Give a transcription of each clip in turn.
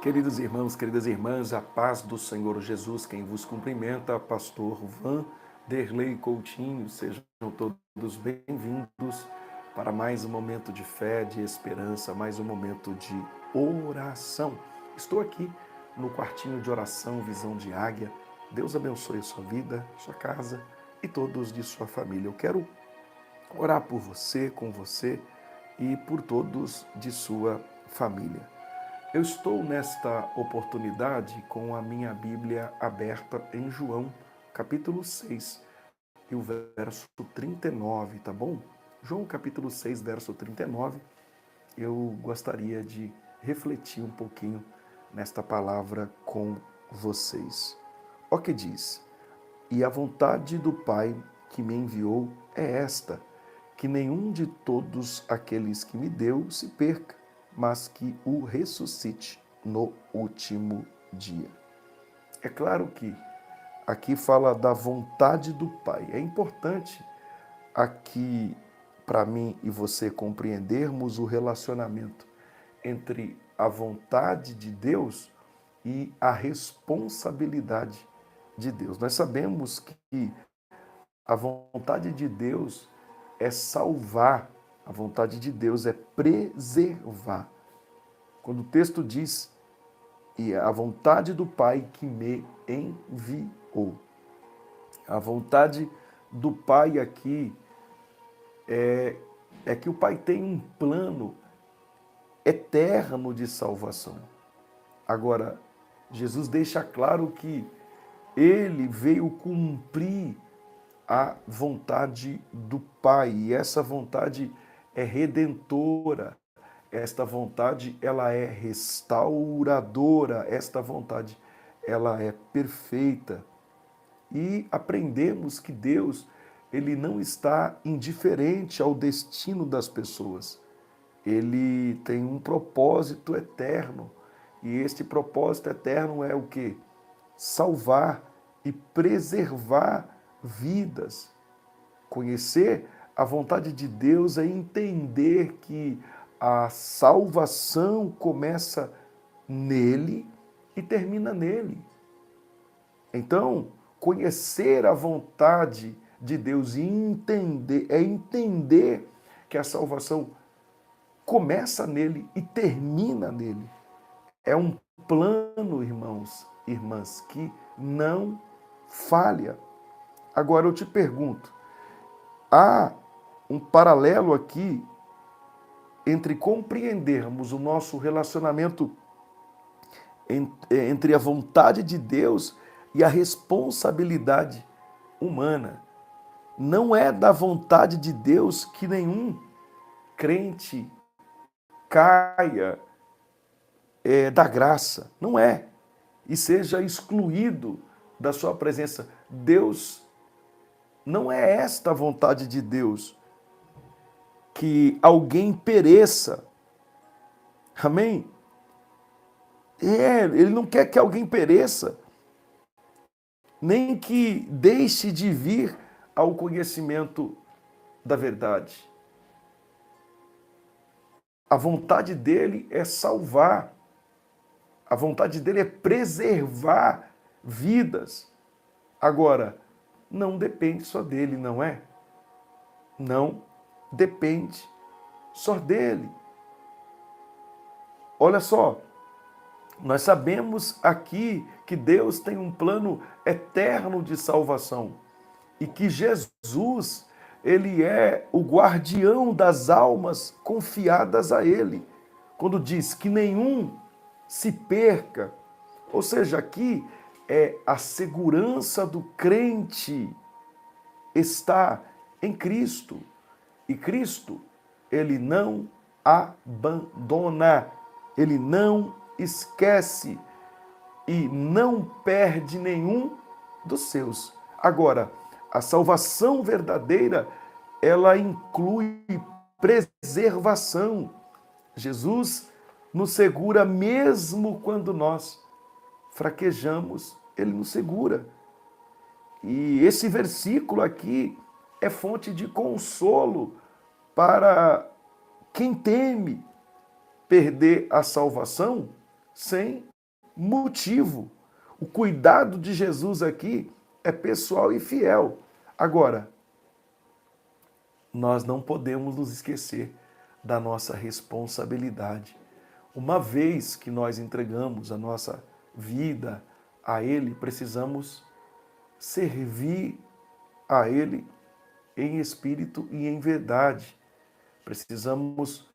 Queridos irmãos, queridas irmãs, a paz do Senhor Jesus, quem vos cumprimenta, pastor Vanderlei Coutinho, sejam todos bem-vindos para mais um momento de fé, de esperança, mais um momento de oração. Estou aqui no quartinho de oração, Visão de Águia. Deus abençoe a sua vida, sua casa e todos de sua família. Eu quero orar por você, com você e por todos de sua família. Eu estou nesta oportunidade com a minha Bíblia aberta em João, capítulo 6, e o verso 39, tá bom? João, capítulo 6, verso 39, eu gostaria de refletir um pouquinho nesta palavra com vocês. Ó que diz: "E a vontade do Pai que me enviou é esta, que nenhum de todos aqueles que me deu se perca, mas que o ressuscite no último dia." É claro que aqui fala da vontade do Pai. É importante aqui para mim e você compreendermos o relacionamento entre a vontade de Deus e a responsabilidade de Deus. Nós sabemos que a vontade de Deus é salvar, a vontade de Deus é preservar. Quando o texto diz, e a vontade do Pai que me enviou. A vontade do Pai aqui é que o Pai tem um plano eterno de salvação. Agora, Jesus deixa claro que ele veio cumprir a vontade do Pai, e essa vontade é redentora. Esta vontade, ela é restauradora, esta vontade, ela é perfeita. E aprendemos que Deus, ele não está indiferente ao destino das pessoas. Ele tem um propósito eterno. E este propósito eterno é o quê? Salvar e preservar vidas. Conhecer a vontade de Deus é entender que a salvação começa nele e termina nele. Então, conhecer a vontade de Deus e entender que a salvação começa nele e termina nele. É um plano, irmãos, irmãs, que não falha. Agora eu te pergunto, há um paralelo aqui entre compreendermos o nosso relacionamento entre a vontade de Deus e a responsabilidade humana. Não é da vontade de Deus que nenhum crente caia da graça. Não é. E seja excluído da sua presença. Deus, não é esta a vontade de Deus, que alguém pereça. Amém? Ele não quer que alguém pereça, nem que deixe de vir ao conhecimento da verdade. A vontade dele é salvar. A vontade dele é preservar vidas. Agora, não depende só dele, não é? Não depende só dele. Olha só, nós sabemos aqui que Deus tem um plano eterno de salvação e que Jesus, ele é o guardião das almas confiadas a ele. Quando diz que nenhum se perca, ou seja, aqui é a segurança do crente está em Cristo. E Cristo, ele não abandona, ele não esquece e não perde nenhum dos seus. Agora, a salvação verdadeira, ela inclui preservação. Jesus nos segura mesmo quando nós fraquejamos, ele nos segura. E esse versículo aqui é fonte de consolo para quem teme perder a salvação sem motivo. O cuidado de Jesus aqui é pessoal e fiel. Agora, nós não podemos nos esquecer da nossa responsabilidade. Uma vez que nós entregamos a nossa vida a Ele, precisamos servir a Ele em espírito e em verdade. Precisamos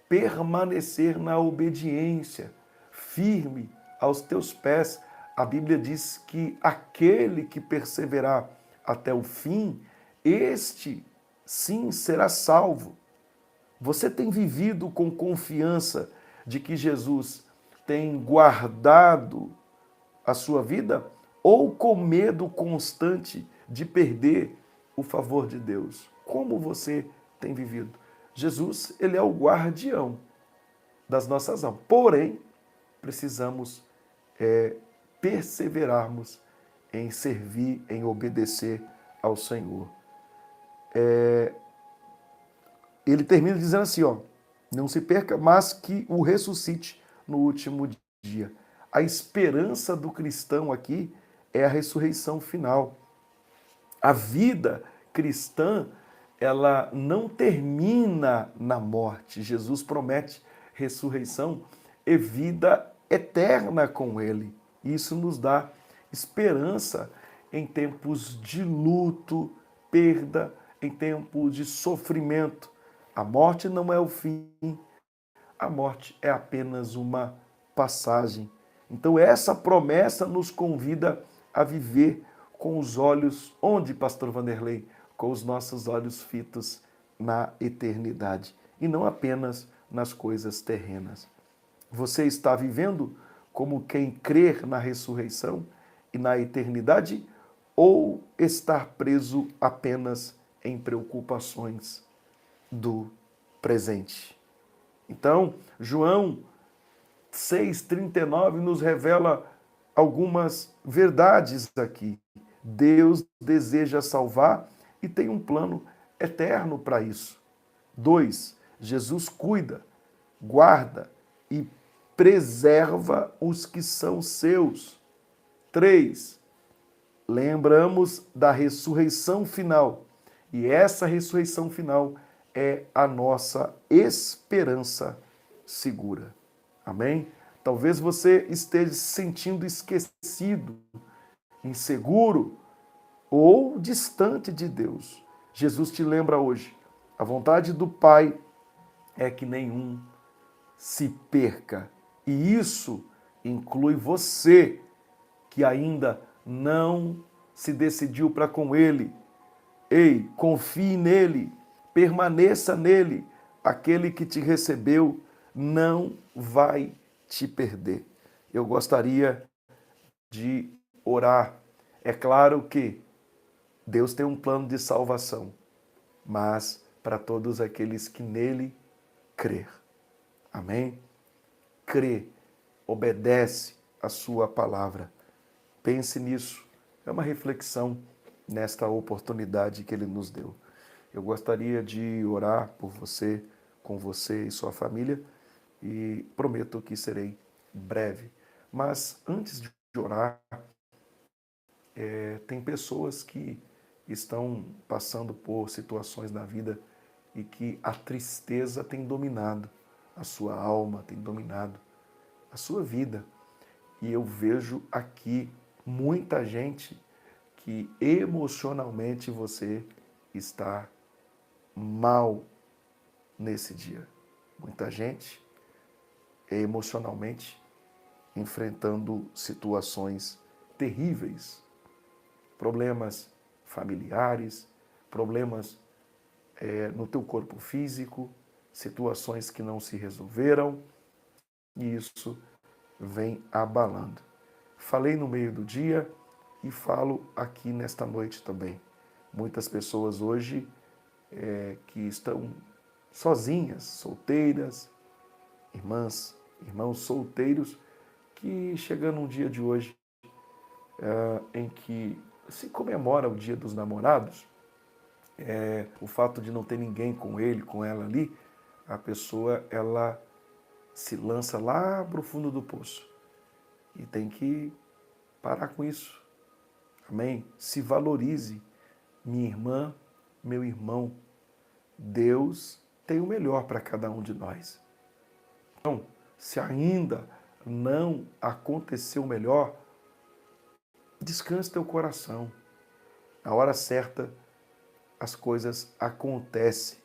permanecer na obediência, firme aos teus pés. A Bíblia diz que aquele que perseverar até o fim, este sim será salvo. Você tem vivido com confiança de que Jesus tem guardado a sua vida ou com medo constante de perder o favor de Deus? Como você tem vivido? Jesus, ele é o guardião das nossas almas. Porém, precisamos perseverarmos em servir, em obedecer ao Senhor. Ele termina dizendo assim, ó, não se perca, mas que o ressuscite no último dia. A esperança do cristão aqui é a ressurreição final. A vida cristã, ela não termina na morte. Jesus promete ressurreição e vida eterna com Ele. Isso nos dá esperança em tempos de luto, perda, em tempos de sofrimento. A morte não é o fim, a morte é apenas uma passagem. Então essa promessa nos convida a viver com os olhos, onde, pastor Vanderlei? Com os nossos olhos fitos na eternidade e não apenas nas coisas terrenas. Você está vivendo como quem crer na ressurreição e na eternidade ou está preso apenas em preocupações do presente? Então, João 6,39 nos revela algumas verdades aqui. Deus deseja salvar e tem um plano eterno para isso. 2. Jesus cuida, guarda e preserva os que são seus. 3. Lembramos da ressurreição final. E essa ressurreição final é a nossa esperança segura. Amém? Talvez você esteja se sentindo esquecido, inseguro ou distante de Deus. Jesus te lembra hoje. A vontade do Pai é que nenhum se perca. E isso inclui você que ainda não se decidiu para com Ele. Ei, confie nele, permaneça nele. Aquele que te recebeu não vai te perder. Eu gostaria de orar. É claro que Deus tem um plano de salvação, mas para todos aqueles que nele crer. Amém? Crê, obedece a sua palavra. Pense nisso. É uma reflexão nesta oportunidade que ele nos deu. Eu gostaria de orar por você, com você e sua família, e prometo que serei breve. Mas antes de orar, tem pessoas que estão passando por situações na vida e que a tristeza tem dominado a sua alma, tem dominado a sua vida. E eu vejo aqui muita gente que emocionalmente você está mal nesse dia. Muita gente emocionalmente enfrentando situações terríveis, problemas familiares, problemas no teu corpo físico, situações que não se resolveram, e isso vem abalando. Falei no meio do dia e falo aqui nesta noite também. Muitas pessoas hoje que estão sozinhas, solteiras, irmãs, irmãos solteiros, que chegando um dia de hoje em que se comemora o Dia dos Namorados, o fato de não ter ninguém com ele, com ela ali, a pessoa ela se lança lá para o fundo do poço. E tem que parar com isso. Amém? Se valorize, minha irmã, meu irmão. Deus tem o melhor para cada um de nós. Então, se ainda não aconteceu o melhor, descanse teu coração. Na hora certa, as coisas acontecem.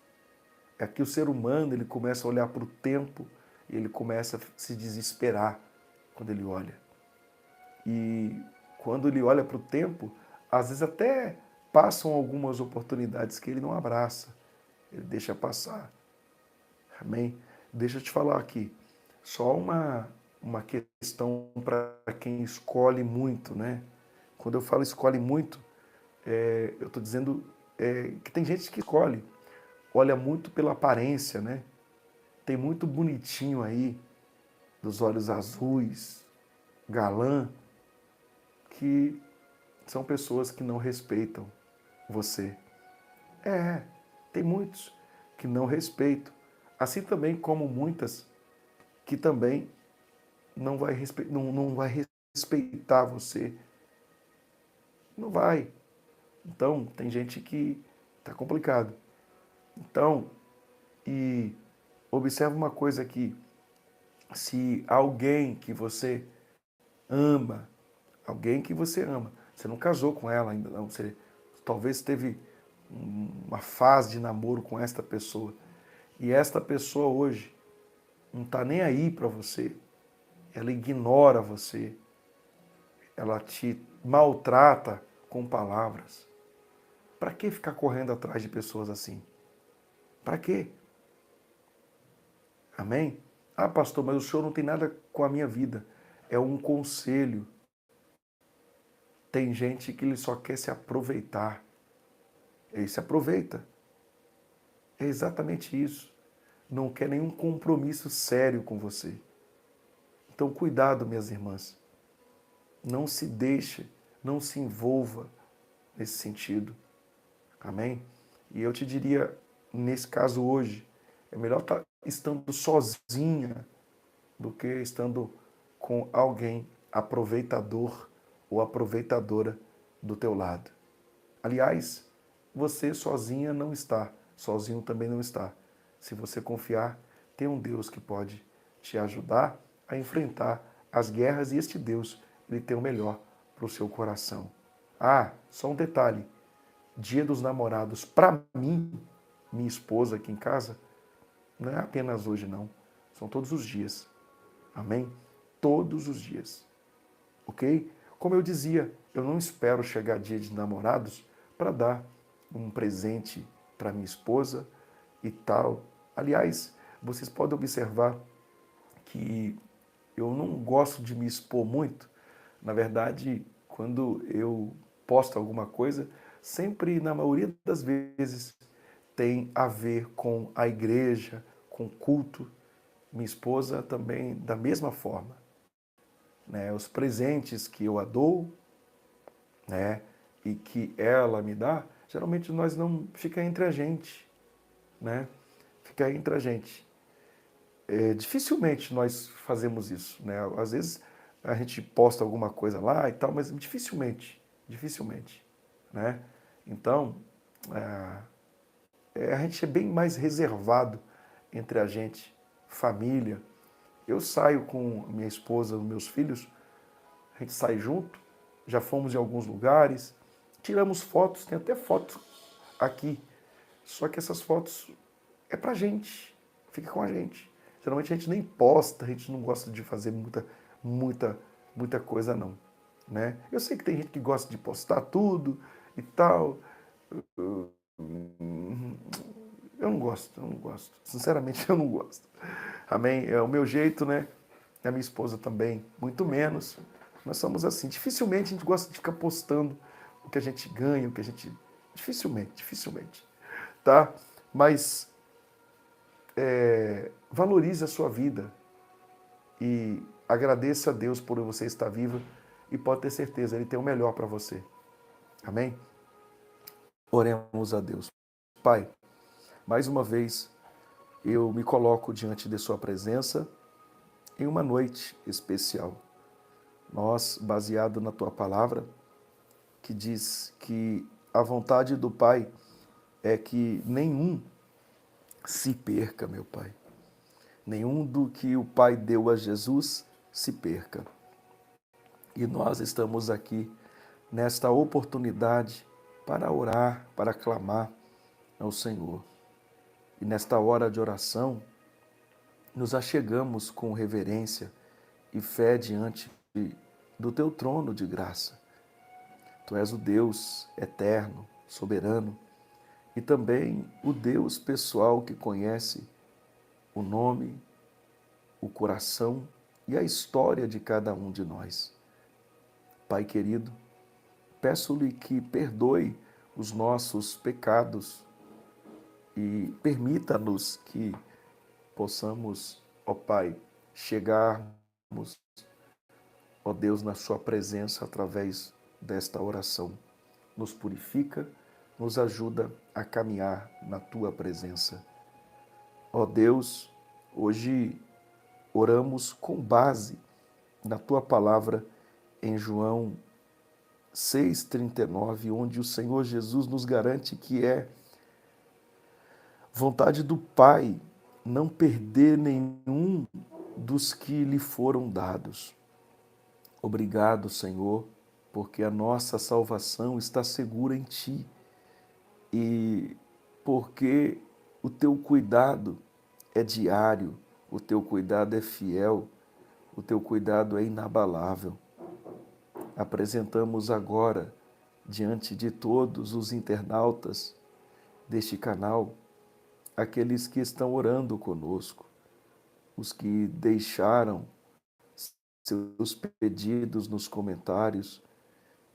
É que o ser humano ele começa a olhar para o tempo e ele começa a se desesperar quando ele olha. E quando ele olha para o tempo, às vezes até passam algumas oportunidades que ele não abraça, ele deixa passar. Amém? Deixa eu te falar aqui, só uma questão para quem escolhe muito, né? Quando eu falo escolhe muito, eu estou dizendo que tem gente que escolhe, olha muito pela aparência, né? Tem muito bonitinho aí, dos olhos azuis, galã, que são pessoas que não respeitam você. Tem muitos que não respeitam. Assim também como muitas que também não vai respeitar você. Não vai. Então, tem gente que está complicado. Então, e observe uma coisa aqui. Se alguém que você ama, você não casou com ela ainda, não, você talvez teve uma fase de namoro com esta pessoa, e esta pessoa hoje não está nem aí para você, ela ignora você, ela te maltrata com palavras. Para que ficar correndo atrás de pessoas assim? Para quê? Amém? Ah, pastor, mas o senhor não tem nada com a minha vida. É um conselho. Tem gente que ele só quer se aproveitar. Ele se aproveita. É exatamente isso. Não quer nenhum compromisso sério com você. Então, cuidado, minhas irmãs. Não se deixe, não se envolva nesse sentido. Amém? E eu te diria, nesse caso hoje, é melhor estar estando sozinha do que estando com alguém aproveitador ou aproveitadora do teu lado. Aliás, você sozinha não está, sozinho também não está. Se você confiar, tem um Deus que pode te ajudar a enfrentar as guerras e este Deus, ele tem o melhor para o seu coração. Ah, só um detalhe. Dia dos Namorados, para mim, minha esposa aqui em casa, não é apenas hoje não, são todos os dias. Amém? Todos os dias. Ok? Como eu dizia, eu não espero chegar dia de namorados para dar um presente para minha esposa e tal. Aliás, vocês podem observar que eu não gosto de me expor muito. Na verdade, quando eu posto alguma coisa, sempre, na maioria das vezes, tem a ver com a igreja, com culto. Minha esposa também, da mesma forma. Né? Os presentes que eu a dou, né, e que ela me dá, geralmente nós não fica entre a gente, né? Fica entre a gente. Dificilmente nós fazemos isso, né? Às vezes a gente posta alguma coisa lá e tal, mas dificilmente, né? Então, a gente é bem mais reservado entre a gente, família. Eu saio com minha esposa, os meus filhos, a gente sai junto, já fomos em alguns lugares, tiramos fotos, tem até foto aqui. Só que essas fotos é pra gente, fica com a gente. Geralmente a gente nem posta, a gente não gosta de fazer muita coisa não, né? Eu sei que tem gente que gosta de postar tudo e tal. Eu não gosto. Sinceramente, eu não gosto. Amém? É o meu jeito, né? A minha esposa também, muito menos. Nós somos assim. Dificilmente a gente gosta de ficar postando o que a gente ganha, o que a gente... Dificilmente. Tá? Mas valorize a sua vida e agradeça a Deus por você estar viva e pode ter certeza, Ele tem o melhor para você. Amém? Oremos a Deus. Pai, mais uma vez eu me coloco diante de Sua presença em uma noite especial. Nós, baseado na tua palavra, que diz que a vontade do Pai é que nenhum se perca, meu Pai. Nenhum do que o Pai deu a Jesus se perca. E nós estamos aqui nesta oportunidade para orar, para clamar ao Senhor. E nesta hora de oração, nos achegamos com reverência e fé diante do teu trono de graça. Tu és o Deus eterno, soberano, e também o Deus pessoal que conhece o nome, o coração e a história de cada um de nós. Pai querido, peço-lhe que perdoe os nossos pecados e permita-nos que possamos, ó Pai, chegarmos, ó Deus, na sua presença através desta oração. Nos purifica, nos ajuda a caminhar na tua presença. Ó Deus, hoje oramos com base na tua palavra em João 6,39, onde o Senhor Jesus nos garante que é vontade do Pai não perder nenhum dos que lhe foram dados. Obrigado, Senhor, porque a nossa salvação está segura em Ti e porque o Teu cuidado é diário, o Teu cuidado é fiel, o Teu cuidado é inabalável. Apresentamos agora, diante de todos os internautas deste canal, aqueles que estão orando conosco, os que deixaram seus pedidos nos comentários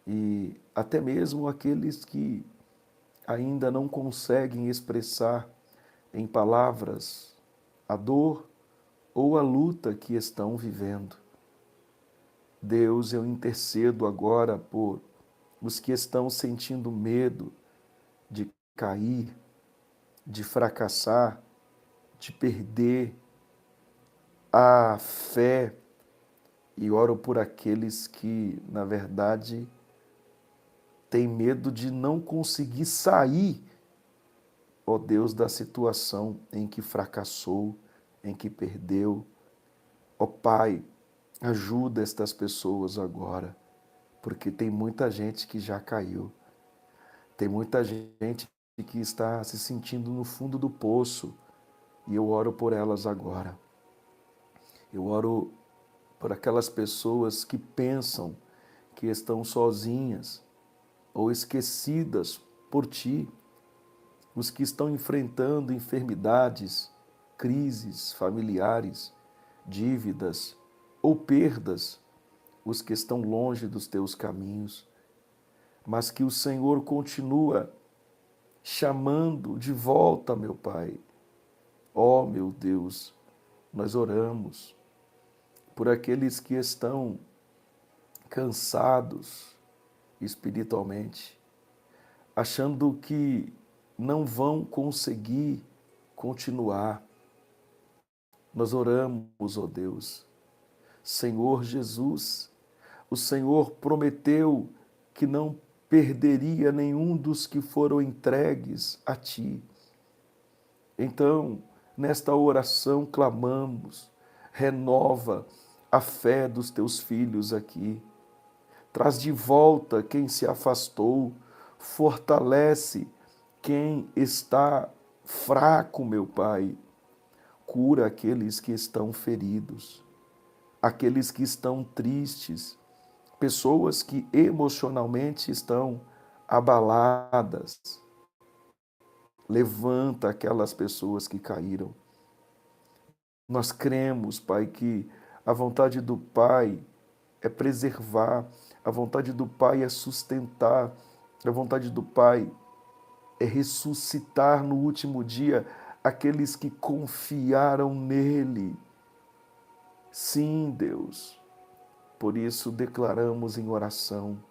e até mesmo aqueles que ainda não conseguem expressar em palavras a dor ou a luta que estão vivendo. Deus, eu intercedo agora por os que estão sentindo medo de cair, de fracassar, de perder a fé, e oro por aqueles que, na verdade, têm medo de não conseguir sair, ó Deus, da situação em que fracassou, em que perdeu. Ó Pai, ajuda estas pessoas agora, porque tem muita gente que já caiu, tem muita gente que está se sentindo no fundo do poço, e eu oro por elas agora. Eu oro por aquelas pessoas que pensam que estão sozinhas ou esquecidas por Ti, os que estão enfrentando enfermidades, crises familiares, dívidas ou perdas, os que estão longe dos Teus caminhos, mas que o Senhor continua chamando de volta, meu Pai. Ó, meu Deus, nós oramos por aqueles que estão cansados espiritualmente, achando que não vão conseguir continuar. Nós oramos, ó Deus. Senhor Jesus, o Senhor prometeu que não perderia nenhum dos que foram entregues a Ti. Então, nesta oração clamamos, renova a fé dos Teus filhos aqui. Traz de volta quem se afastou, fortalece quem está fraco, meu Pai. Cura aqueles que estão feridos, aqueles que estão tristes, pessoas que emocionalmente estão abaladas. Levanta aquelas pessoas que caíram. Nós cremos, Pai, que a vontade do Pai é preservar, a vontade do Pai é sustentar, a vontade do Pai é ressuscitar no último dia aqueles que confiaram nele. Sim, Deus. Por isso declaramos em oração: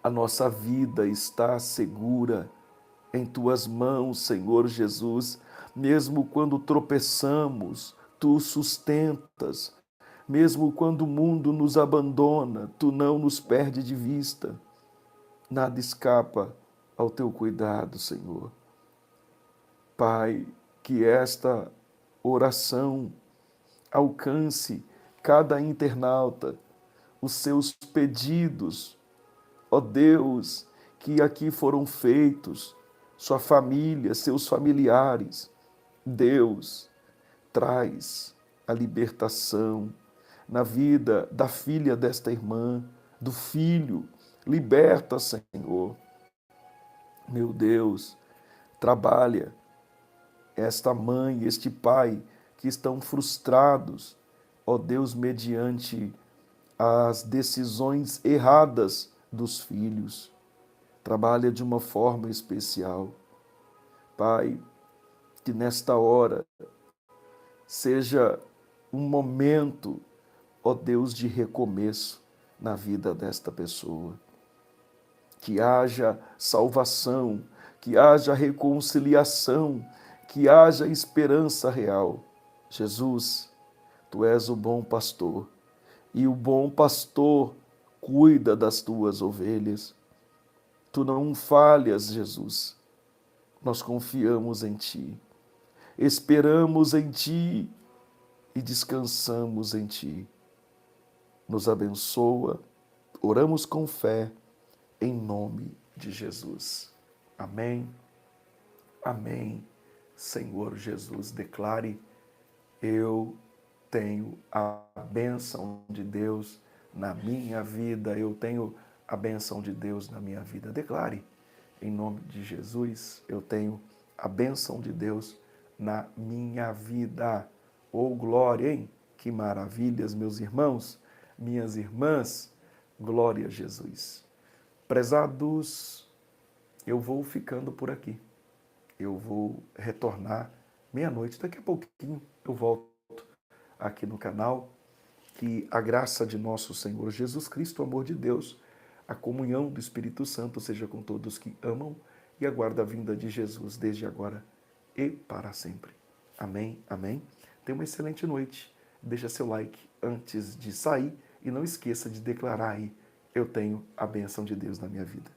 a nossa vida está segura em Tuas mãos, Senhor Jesus. Mesmo quando tropeçamos, Tu sustentas. Mesmo quando o mundo nos abandona, tu não nos perde de vista. Nada escapa ao teu cuidado, Senhor. Pai, que esta oração alcance cada internauta, os seus pedidos, ó Deus, que aqui foram feitos, sua família, seus familiares. Deus, traz a libertação na vida da filha desta irmã, do filho. Liberta, Senhor. Meu Deus, trabalha esta mãe, este pai que estão frustrados, ó Deus, mediante as decisões erradas dos filhos. Trabalha de uma forma especial. Pai, que nesta hora seja um momento, ó Deus, de recomeço na vida desta pessoa. Que haja salvação, que haja reconciliação, que haja esperança real. Jesus, tu és o bom pastor, e o bom pastor cuida das tuas ovelhas. Tu não falhas, Jesus. Nós confiamos em ti, esperamos em ti e descansamos em ti. Nos abençoa, oramos com fé, em nome de Jesus. Amém. Amém. Senhor Jesus, declare: eu tenho a bênção de Deus na minha vida, eu tenho a bênção de Deus na minha vida. Declare, em nome de Jesus, eu tenho a bênção de Deus na minha vida. Oh, glória, hein? Que maravilhas, meus irmãos, minhas irmãs. Glória a Jesus. Prezados, eu vou ficando por aqui. Eu vou retornar meia-noite. Daqui a pouquinho eu volto aqui no canal. Que a graça de nosso Senhor Jesus Cristo, o amor de Deus, a comunhão do Espírito Santo seja com todos que amam e aguardam a vinda de Jesus desde agora e para sempre. Amém, amém. Tenha uma excelente noite. Deixa seu like antes de sair e não esqueça de declarar aí: eu tenho a bênção de Deus na minha vida.